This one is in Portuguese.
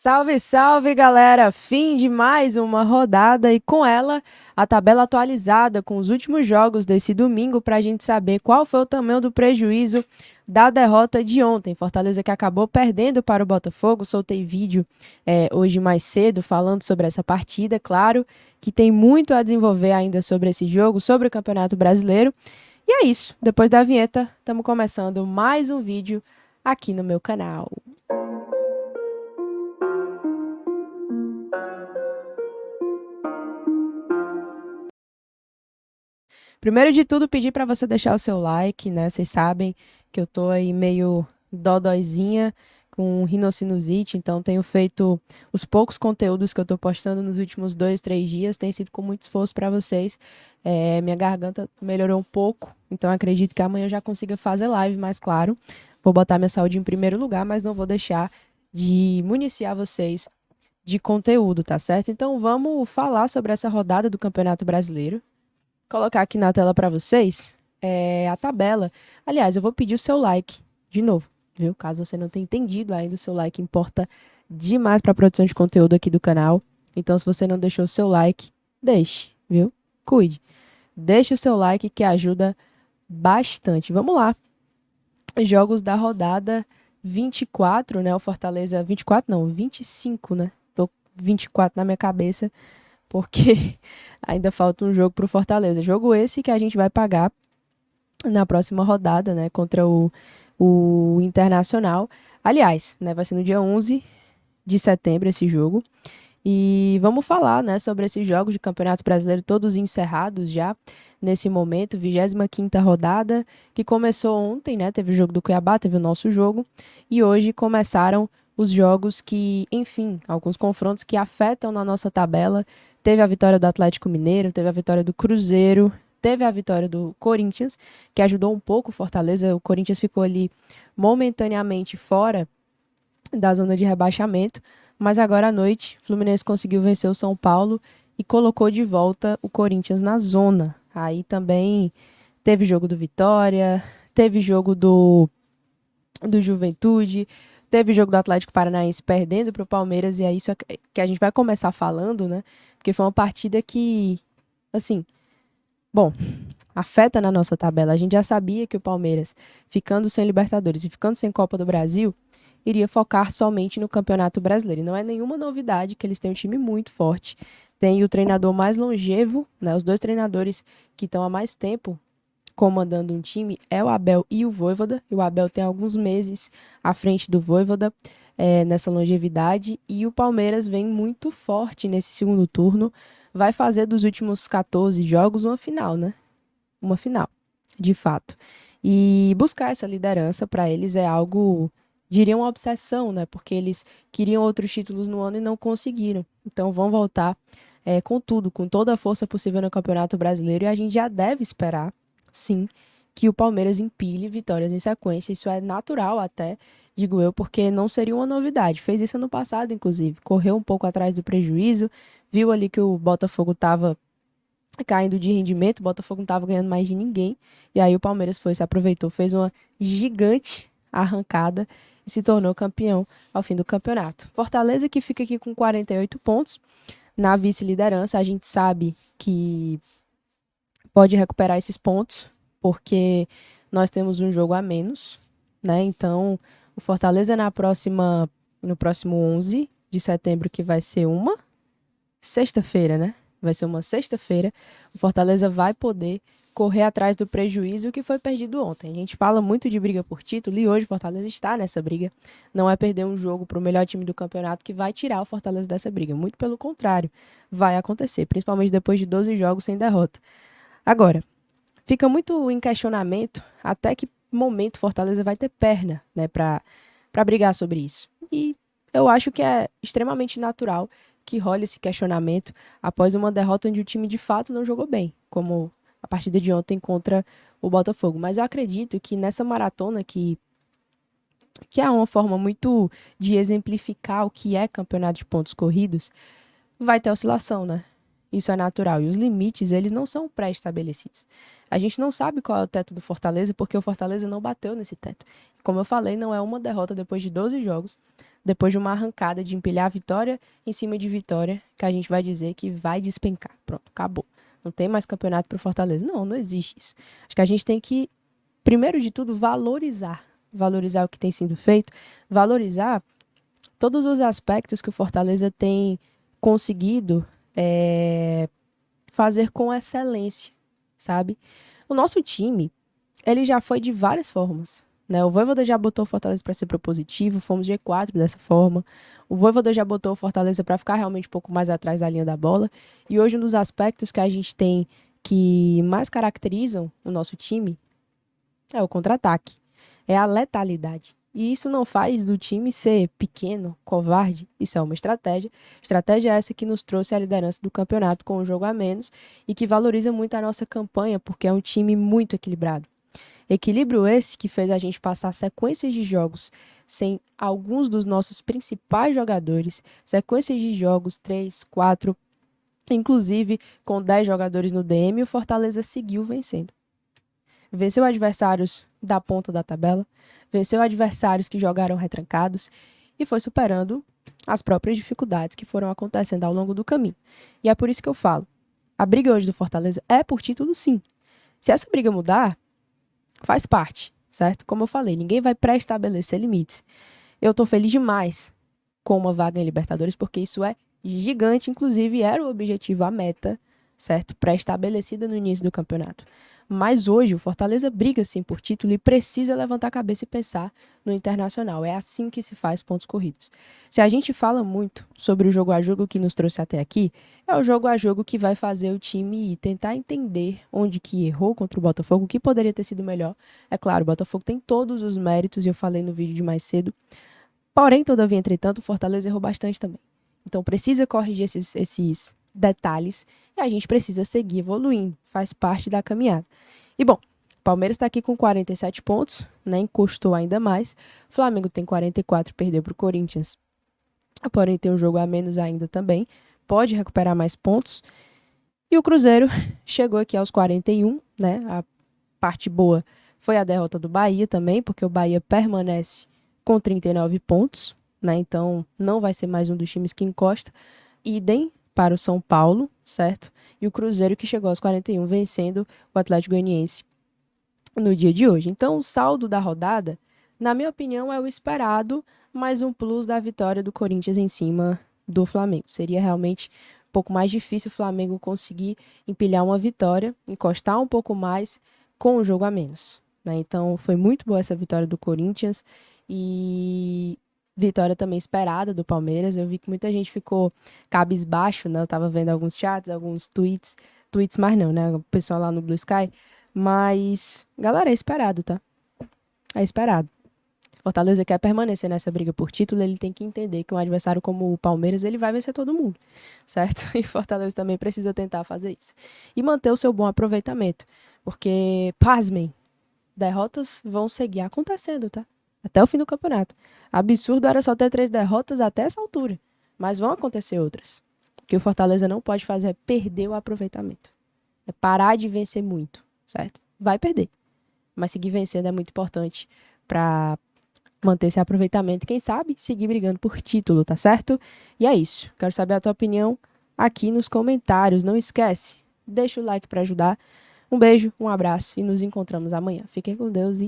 Salve, salve, galera! Fim de mais uma rodada e com ela a tabela atualizada com os últimos jogos desse domingo para a gente saber qual foi o tamanho do prejuízo da derrota de ontem. Fortaleza que acabou perdendo para o Botafogo. Soltei vídeo hoje mais cedo falando sobre essa partida. Claro que tem muito a desenvolver ainda sobre esse jogo, sobre o Campeonato Brasileiro. E é isso. Depois da vinheta, estamos começando mais um vídeo aqui no meu canal. Primeiro de tudo, pedir para você deixar o seu like, né? Vocês sabem que eu tô aí meio dodóizinha com rinocinusite, então tenho feito os poucos conteúdos que eu tô postando nos últimos 2, 3 dias, tem sido com muito esforço para vocês. Minha garganta melhorou um pouco, então acredito que amanhã eu já consiga fazer live, mas claro, vou botar minha saúde em primeiro lugar, mas não vou deixar de municiar vocês de conteúdo, tá certo? Então vamos falar sobre essa rodada do Campeonato Brasileiro. Colocar aqui na tela para vocês a tabela. Aliás, eu vou pedir o seu like de novo, viu? Caso você não tenha entendido ainda, o seu like importa demais para a produção de conteúdo aqui do canal. Então, se você não deixou o seu like, deixe, viu? Cuide. Deixe o seu like que ajuda bastante. Vamos lá. Jogos da rodada 24, né? O Fortaleza 24 não, 25, né? Tô 24 na minha cabeça, porque ainda falta um jogo pro Fortaleza. Jogo esse que a gente vai pagar na próxima rodada, né, contra o Internacional. Aliás, né, vai ser no dia 11 de setembro esse jogo. E vamos falar, né, sobre esses jogos de Campeonato Brasileiro, todos encerrados já nesse momento, 25ª rodada, que começou ontem, né, teve o jogo do Cuiabá, teve o nosso jogo, e hoje começaram os jogos que, enfim, alguns confrontos que afetam na nossa tabela. Teve a vitória do Atlético Mineiro, teve a vitória do Cruzeiro, teve a vitória do Corinthians, que ajudou um pouco o Fortaleza. O Corinthians ficou ali momentaneamente fora da zona de rebaixamento, mas agora à noite, o Fluminense conseguiu vencer o São Paulo e colocou de volta o Corinthians na zona. Aí também teve jogo do Vitória, teve jogo do Juventude, teve jogo do Atlético Paranaense perdendo para o Palmeiras, e é isso que a gente vai começar falando, né? Porque foi uma partida que, assim, bom, afeta na nossa tabela. A gente já sabia que o Palmeiras, ficando sem Libertadores e ficando sem Copa do Brasil, iria focar somente no Campeonato Brasileiro. E não é nenhuma novidade que eles têm um time muito forte. Tem o treinador mais longevo, né? Os dois treinadores que estão há mais tempo comandando um time é o Abel e o Vojvoda. E o Abel tem alguns meses à frente do Vojvoda nessa longevidade. E o Palmeiras vem muito forte nesse segundo turno. Vai fazer dos últimos 14 jogos uma final, né? Uma final, de fato. E buscar essa liderança para eles é algo, diria, uma obsessão, né? Porque eles queriam outros títulos no ano e não conseguiram. Então vão voltar com tudo, com toda a força possível no Campeonato Brasileiro. E a gente já deve esperar, sim, que o Palmeiras empilhe vitórias em sequência. Isso é natural até, digo eu, porque não seria uma novidade. Fez isso ano passado, inclusive. Correu um pouco atrás do prejuízo, viu ali que o Botafogo estava caindo de rendimento, o Botafogo não estava ganhando mais de ninguém. E aí o Palmeiras se aproveitou, fez uma gigante arrancada e se tornou campeão ao fim do campeonato. Fortaleza que fica aqui com 48 pontos na vice-liderança. A gente sabe que pode recuperar esses pontos, porque nós temos um jogo a menos, né? Então, o Fortaleza no próximo 11 de setembro, que vai ser uma sexta-feira, né? Vai ser uma sexta-feira. O Fortaleza vai poder correr atrás do prejuízo que foi perdido ontem. A gente fala muito de briga por título e hoje o Fortaleza está nessa briga. Não é perder um jogo para o melhor time do campeonato que vai tirar o Fortaleza dessa briga. Muito pelo contrário, vai acontecer, principalmente depois de 12 jogos sem derrota. Agora, fica muito em questionamento até que momento Fortaleza vai ter perna, né, para brigar sobre isso. E eu acho que é extremamente natural que role esse questionamento após uma derrota onde o time de fato não jogou bem, como a partida de ontem contra o Botafogo. Mas eu acredito que nessa maratona que é uma forma muito de exemplificar o que é campeonato de pontos corridos, vai ter oscilação, né? Isso é natural. E os limites, eles não são pré-estabelecidos. A gente não sabe qual é o teto do Fortaleza, porque o Fortaleza não bateu nesse teto. Como eu falei, não é uma derrota depois de 12 jogos. depois de uma arrancada de empilhar vitória em cima de vitória, que a gente vai dizer que vai despencar. Pronto, acabou. Não tem mais campeonato para o Fortaleza. Não, não existe isso. Acho que a gente tem que, primeiro de tudo, valorizar o que tem sido feito, valorizar todos os aspectos que o Fortaleza tem conseguido fazer com excelência, sabe? O nosso time, ele já foi de várias formas, né? O Vojvoda já botou o Fortaleza para ser propositivo, fomos G4 dessa forma. O Vojvoda já botou o Fortaleza para ficar realmente um pouco mais atrás da linha da bola. E hoje um dos aspectos que a gente tem que mais caracterizam o nosso time é o contra-ataque, é a letalidade. E isso não faz do time ser pequeno, covarde. Isso é uma estratégia. Estratégia essa que nos trouxe a liderança do campeonato com um jogo a menos e que valoriza muito a nossa campanha, porque é um time muito equilibrado. Equilíbrio esse que fez a gente passar sequências de jogos sem alguns dos nossos principais jogadores, sequências de jogos 3, 4, inclusive com 10 jogadores no DM, e o Fortaleza seguiu vencendo. Venceu adversários da ponta da tabela, venceu adversários que jogaram retrancados e foi superando as próprias dificuldades que foram acontecendo ao longo do caminho. E é por isso que eu falo, a briga hoje do Fortaleza é por título sim. Se essa briga mudar, faz parte, certo? Como eu falei, ninguém vai pré-estabelecer limites. Eu tô feliz demais com uma vaga em Libertadores, porque isso é gigante, inclusive era o objetivo, a meta, certo? Pré-estabelecida no início do campeonato. Mas hoje o Fortaleza briga sim por título e precisa levantar a cabeça e pensar no Internacional. É assim que se faz pontos corridos. Se a gente fala muito sobre o jogo a jogo que nos trouxe até aqui, é o jogo a jogo que vai fazer o time tentar entender onde que errou contra o Botafogo, o que poderia ter sido melhor. É claro, o Botafogo tem todos os méritos, e eu falei no vídeo de mais cedo. Porém, todavia, entretanto, o Fortaleza errou bastante também. Então precisa corrigir esses detalhes e a gente precisa seguir evoluindo. Faz parte da caminhada. E bom, o Palmeiras está aqui com 47 pontos, né? Encostou ainda mais. O Flamengo tem 44, perdeu para o Corinthians. Porém, tem um jogo a menos ainda também. Pode recuperar mais pontos. E o Cruzeiro chegou aqui aos 41, né? A parte boa foi a derrota do Bahia também, porque o Bahia permanece com 39 pontos, né? Então não vai ser mais um dos times que encosta. Idem para o São Paulo, certo? E o Cruzeiro que chegou aos 41, vencendo o Atlético Goianiense no dia de hoje. Então o saldo da rodada, na minha opinião, é o esperado, mais um plus da vitória do Corinthians em cima do Flamengo. Seria realmente um pouco mais difícil o Flamengo conseguir empilhar uma vitória, encostar um pouco mais com o jogo a menos, né? Então foi muito boa essa vitória do Corinthians e vitória também esperada do Palmeiras. Eu vi que muita gente ficou cabisbaixo, né? Eu tava vendo alguns chats, alguns tweets mais não, né? O pessoal lá no Blue Sky. Mas, galera, é esperado, tá? É esperado. Fortaleza quer permanecer nessa briga por título, ele tem que entender que um adversário como o Palmeiras, ele vai vencer todo mundo, certo? E Fortaleza também precisa tentar fazer isso. E manter o seu bom aproveitamento, porque, pasmem, derrotas vão seguir acontecendo, tá? Até o fim do campeonato. Absurdo era só ter 3 derrotas até essa altura, mas vão acontecer outras. O que o Fortaleza não pode fazer é perder o aproveitamento. É parar de vencer muito, certo? Vai perder, mas seguir vencendo é muito importante para manter esse aproveitamento e, quem sabe, seguir brigando por título, tá certo? E é isso. Quero saber a tua opinião aqui nos comentários. Não esquece, deixa o like para ajudar. Um beijo, um abraço e nos encontramos amanhã. Fiquem com Deus e